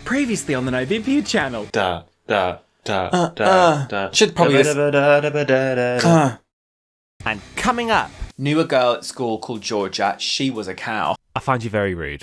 Previously on the Novympia channel. Should probably And coming up, knew a girl at school called Georgia. She was a cow. I find you very rude.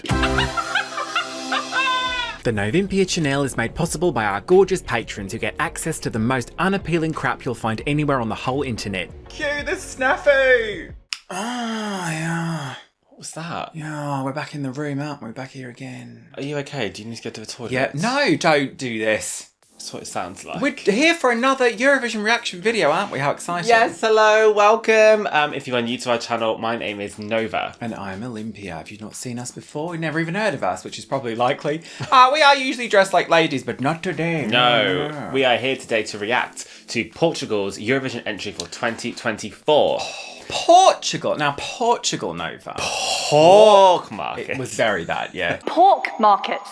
The Novympia channel is made possible by our gorgeous patrons who get access to the most unappealing crap you'll find anywhere on the whole internet. Cue the snafu! Ah, yeah. What was that? Yeah, we're back in the room, aren't we? Back here again. Are you okay? Do you need to go to the toilet? Yeah. No, don't do this. That's what it sounds like. We're here for another Eurovision reaction video, aren't we? How exciting. Yes, hello, welcome. If you are new to our channel, my name is Nova. And I'm Olympia. If you've not seen us before, you've never even heard of us, which is probably likely. We are usually dressed like ladies, but not today. No, we are here today to react to Portugal's Eurovision entry for 2024. Portugal. Now, Portugal, Nova. Pork market. It was very bad, yeah. Pork markets.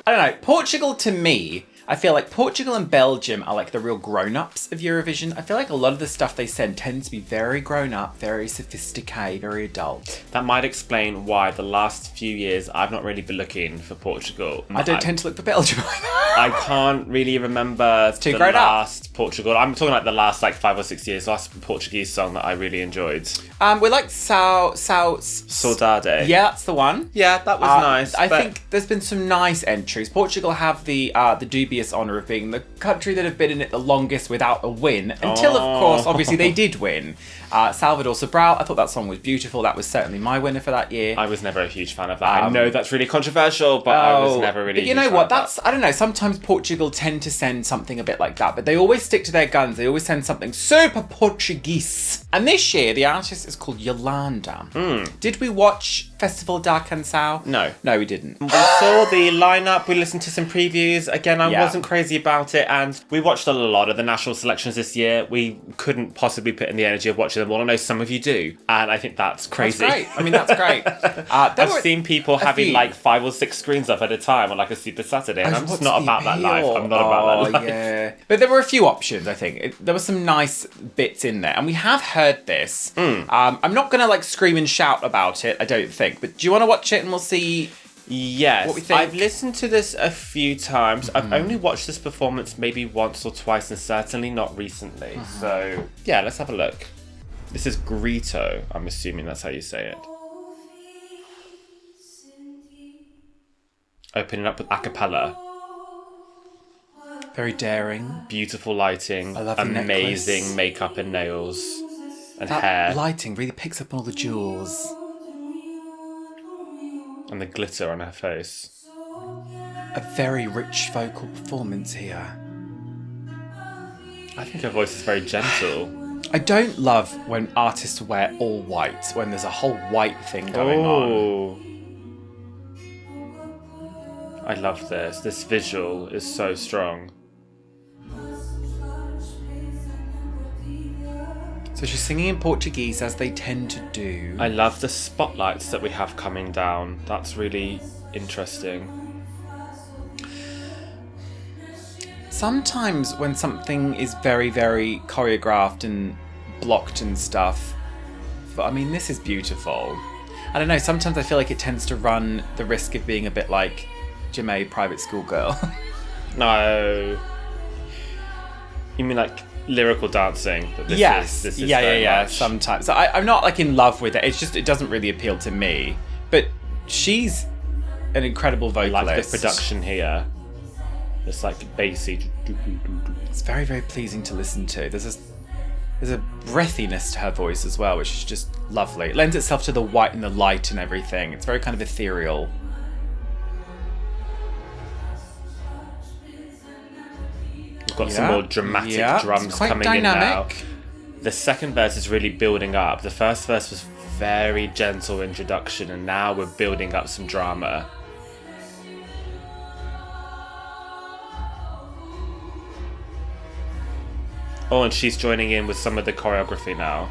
I don't know. Portugal, to me, I feel like Portugal and Belgium are like the real grown-ups of Eurovision. I feel like a lot of the stuff they send tends to be very grown-up, very sophisticated, very adult. That might explain why the last few years I've not really been looking for Portugal. I don't tend to look for Belgium. I can't really remember too the grown up. last Portugal. I'm talking like the last 5 or 6 years. Last Portuguese song that I really enjoyed. We like Saudade. Yeah, that's the one. Yeah, that was nice. I think there's been some nice entries. Portugal have the dubious honour of being the country that have been in it the longest without a win. Until, of course, obviously they did win. Salvador Sobral, I thought that song was beautiful. That was certainly my winner for that year. I was never a huge fan of that. I know that's really controversial, but I was never really. But you know what? I don't know. Sometimes Portugal tend to send something a bit like that, but they always stick to their guns. They always send something super Portuguese. And this year, the artist is called Iolanda. Did we watch Festival da Canção? No. No, we didn't. We saw the lineup, we listened to some previews. Again, I Yeah. wasn't crazy about it, and we watched a lot of the national selections this year. We couldn't possibly put in the energy of watching them all. I know some of you do, and I think that's crazy. That's great. I mean, that's great. I've seen people having few. like 5 or 6 screens up at a time on like a Super Saturday, and I'm just What's not the about that life. appeal? I'm not about that life. Yeah. But there were a few options, I think. There were some nice bits in there. And we have heard this. I'm not going to like scream and shout about it, I don't think. But do you want to watch it and we'll see? Yes, What we think? I've listened to this a few times. I've only watched this performance maybe once or twice, and certainly not recently. So, yeah, let's have a look. This is Grito. I'm assuming that's how you say it. Opening up with a cappella. Very daring. Beautiful lighting. I love the amazing necklace. makeup and nails and That hair. lighting really picks up on all the jewels. And the glitter on her face. A very rich vocal performance here. I think her voice is very gentle. I don't love when artists wear all white, when there's a whole white thing going on. I love this. This visual is so strong. So she's singing in Portuguese, as they tend to do. I love the spotlights that we have coming down. That's really interesting. Sometimes when something is very, very choreographed and blocked and stuff, but I mean, this is beautiful. I don't know, sometimes I feel like it tends to run the risk of being a bit like Jamae Private School Girl. No. You mean like lyrical dancing? That this Yes. This is Yeah. very much. Sometimes. So I'm not like in love with it. It's just, it doesn't really appeal to me. But she's an incredible I vocalist. like the production here. It's like bassy. It's very, very pleasing to listen to. There's a breathiness to her voice as well, which is just lovely. It lends itself to the white and the light and everything. It's very kind of ethereal. We've got some more dramatic drums it's quite coming dynamic. in now. The second verse is really building up. The first verse was very gentle introduction, and now we're building up some drama. Oh, and she's joining in with some of the choreography now.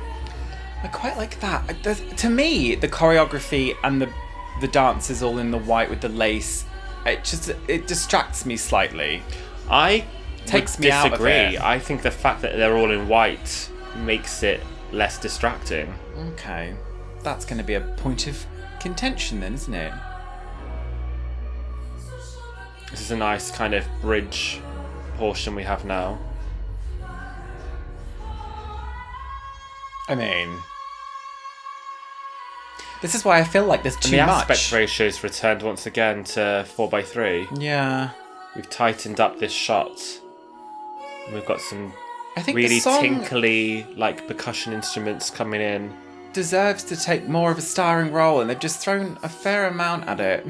I quite like that. To me, the choreography and the dances all in the white with the lace, it distracts me slightly. I Takes would me out of disagree. it. I think the fact that they're all in white makes it less distracting. Okay, that's going to be a point of contention then, isn't it? This is a nice kind of bridge portion we have now. I mean, this is why I feel like there's too and the much. aspect ratio's returned once again to 4:3. Yeah. We've tightened up this shot. And we've got some I think really the song tinkly, like, percussion instruments coming in. deserves to take more of a starring role, and they've just thrown a fair amount at it.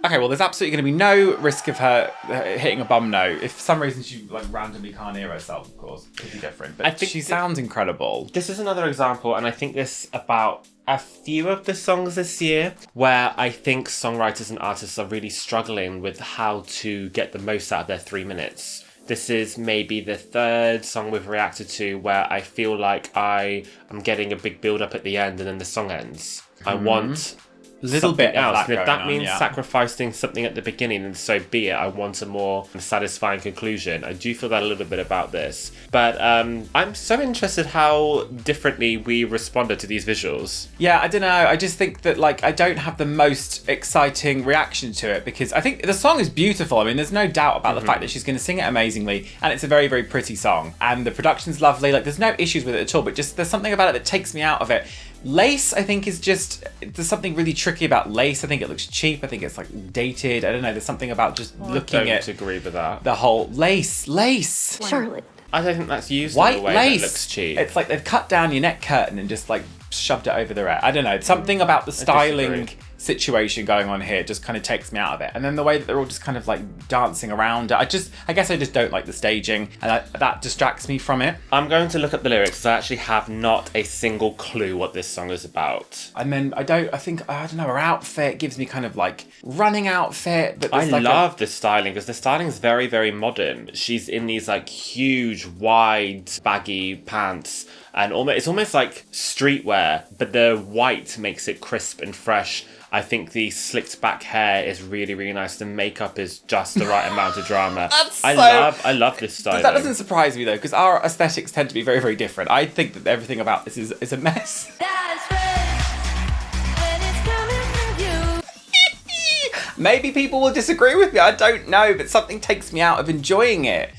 Okay, well, there's absolutely going to be no risk of her hitting a bum note. If for some reason she like randomly can't hear herself, of course, it could be different. But I think she sounds incredible. This is another example, and I think this about a few of the songs this year, where I think songwriters and artists are really struggling with how to get the most out of their 3 minutes. This is maybe the third song we've reacted to where I feel like I am getting a big build-up at the end and then the song ends. I want Little bit else. of that And if going that on, means yeah. sacrificing something at the beginning, then so be it. I want a more satisfying conclusion. I do feel that a little bit about this. But I'm so interested how differently we responded to these visuals. Yeah, I don't know. I just think that like I don't have the most exciting reaction to it because I think the song is beautiful. I mean, there's no doubt about the fact that she's going to sing it amazingly, and it's a very, very pretty song, and the production's lovely. Like, there's no issues with it at all. But just there's something about it that takes me out of it. Lace, I think, is just... There's something really tricky about Lace. I think it looks cheap. I think it's, like, dated. I don't know. There's something about just looking I at don't agree with that. the whole... Lace! Charlotte. I don't think that's used White in a way lace! that looks cheap. It's like they've cut down your neck curtain and just, like, shoved it over the red. I don't know. Something about the styling situation going on here just kind of takes me out of it. And then the way that they're all just kind of, like, dancing around it. I guess I just don't like the staging, and that distracts me from it. I'm going to look up the lyrics because I actually have not a single clue what this song is about. And then I don't know, her outfit gives me kind of like running outfit, but I there's like love the styling because the styling is very, very modern. She's in these like huge, wide, baggy pants, and it's almost like streetwear, but the white makes it crisp and fresh. I think the slicked back hair is really, really nice. The makeup is just the right amount of drama. I love this styling. That doesn't surprise me though, because our aesthetics tend to be very, very different. I think that everything about this is a mess. Maybe people will disagree with me, I don't know, but something takes me out of enjoying it.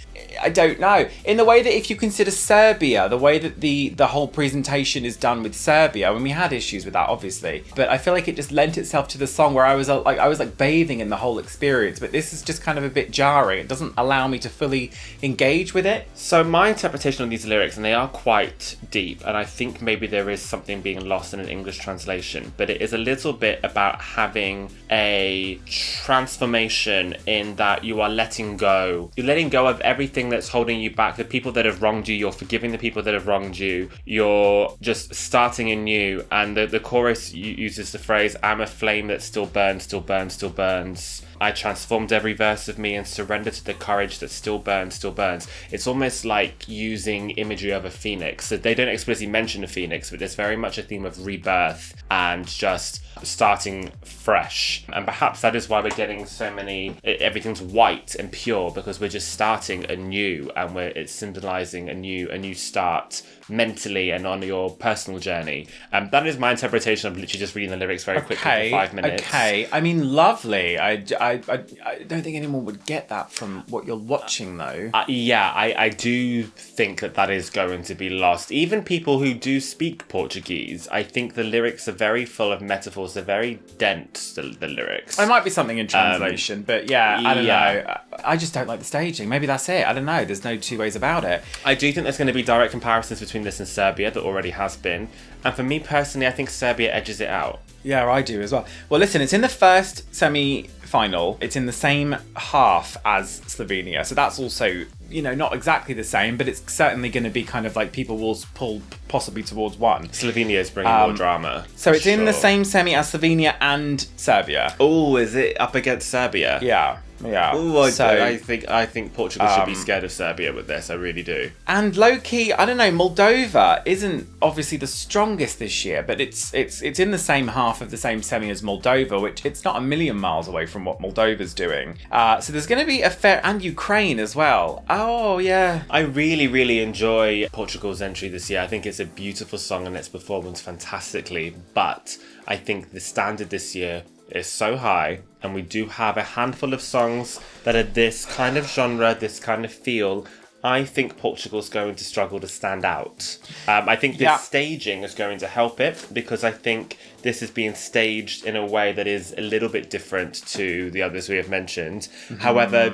I don't know. In the way that if you consider Serbia, the way that the whole presentation is done with Serbia, I mean, we had issues with that, obviously, but I feel like it just lent itself to the song where I was like bathing in the whole experience, but this is just kind of a bit jarring. It doesn't allow me to fully engage with it. So my interpretation of these lyrics, and they are quite deep, and I think maybe there is something being lost in an English translation, but it is a little bit about having a transformation in that you are letting go. You're letting go of everything that's holding you back, the people that have wronged you, you're forgiving the people that have wronged you, you're just starting anew. And the chorus uses the phrase, I'm a flame that still burns, still burns, still burns. I transformed every verse of me and surrendered to the courage that still burns, still burns. It's almost like using imagery of a phoenix. So they don't explicitly mention a phoenix, but there's very much a theme of rebirth and just starting fresh. And perhaps that is why we're getting so many, everything's white and pure, because we're just starting anew, and it's symbolizing a new start mentally and on your personal journey. That is my interpretation of literally just reading the lyrics very quickly for 5 minutes. Okay, I mean, lovely. I don't think anyone would get that from what you're watching, though. I do think that is going to be lost. Even people who do speak Portuguese, I think the lyrics are very full of metaphors. They're very dense, the lyrics. There might be something in translation, but I don't know. I just don't like the staging. Maybe that's it. I don't know. There's no two ways about it. I do think there's going to be direct comparisons between this and Serbia. There already has been. And for me personally, I think Serbia edges it out. Yeah, I do as well. Well, listen, it's in the first semi-final. It's in the same half as Slovenia. So that's also, not exactly the same, but it's certainly going to be kind of like people will pull possibly towards one. Slovenia is bringing more drama. So it's in the same semi as Slovenia and Serbia. Oh, is it up against Serbia? Yeah. Oh, I think Portugal should be scared of Serbia with this. I really do. And low-key, I don't know, Moldova isn't obviously the strongest this year, but it's in the same half of the same semi as Moldova, which it's not a million miles away from what Moldova's doing. So there's going to be and Ukraine as well. Oh, yeah. I really, really enjoy Portugal's entry this year. I think it's a beautiful song and its performance fantastically, but I think the standard this year is so high, and we do have a handful of songs that are this kind of genre, this kind of feel, I think Portugal's going to struggle to stand out. I think this staging is going to help it, because I think this is being staged in a way that is a little bit different to the others we have mentioned. However,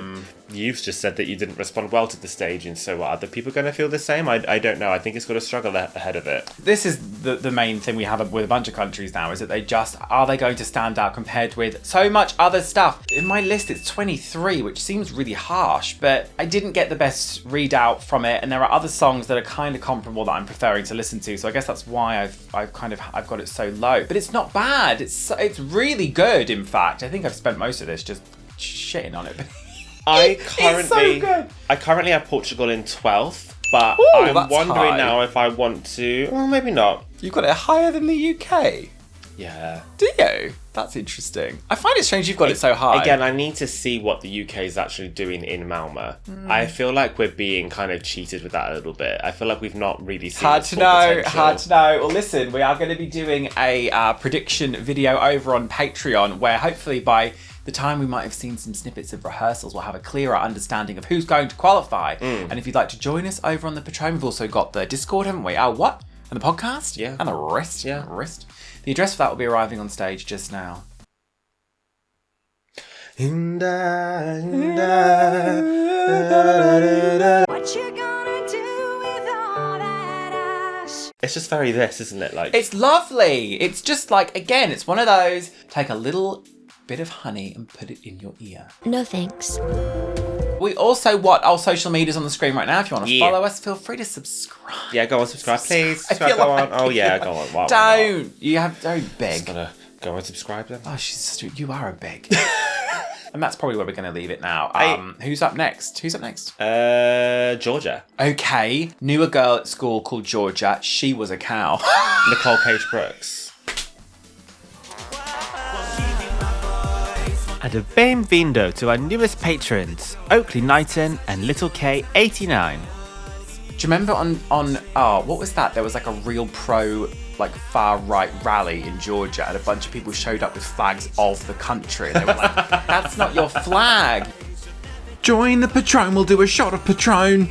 you've just said that you didn't respond well to the staging, so are other people going to feel the same? I don't know. I think it's got to struggle ahead of it. This is the main thing we have with a bunch of countries now, is that are they going to stand out compared with so much other stuff? In my list, it's 23, which seems really harsh, but I didn't get the best readout from it, and there are other songs that are kind of comparable that I'm preferring to listen to, so I guess that's why I've got it so low. But it's not bad. It's really good, in fact. I think I've spent most of this just shitting on it. I so good. currently have Portugal in 12th, but Ooh, I'm that's wondering high. now if I want to... Well, maybe not. You've got it higher than the UK. Yeah. Do you? That's interesting. I find it strange you've got it so high. Again, I need to see what the UK is actually doing in Malmö. I feel like we're being kind of cheated with that a little bit. I feel like we've not really seen Hard its to full know. potential. Hard to know. Well, listen, we are going to be doing a prediction video over on Patreon, where hopefully by the time we might have seen some snippets of rehearsals, we'll have a clearer understanding of who's going to qualify. And if you'd like to join us over on the Patreon, we've also got the Discord, haven't we? Oh, what? And the podcast? Yeah. And the rest? Yeah. Rest. The address for that will be arriving on stage just now. What you gonna do with all that ash? It's just very this, isn't it? Like, It's lovely. It's just like, again, it's one of those, take a little bit of honey and put it in your ear. No thanks. We also want our social medias on the screen right now. If you want to Yeah. follow us, feel free to subscribe. yeah, go on, subscribe, please. I feel Go like- on. Oh, yeah, I feel go on. like- Why not? Don't beg. Just gotta go and subscribe then. Oh, you are a beg. And that's probably where we're going to leave it now. Who's up next? Georgia. Okay, knew a girl at school called Georgia. She was a cow. Nicole Page Brooks. And a benvindo to our newest patrons, Oakley Knighton and Little K89. Do you remember on what was that? There was like a real pro, like far right rally in Georgia, and a bunch of people showed up with flags of the country. And they were like, "That's not your flag." Join the Patron, we'll do a shot of Patron.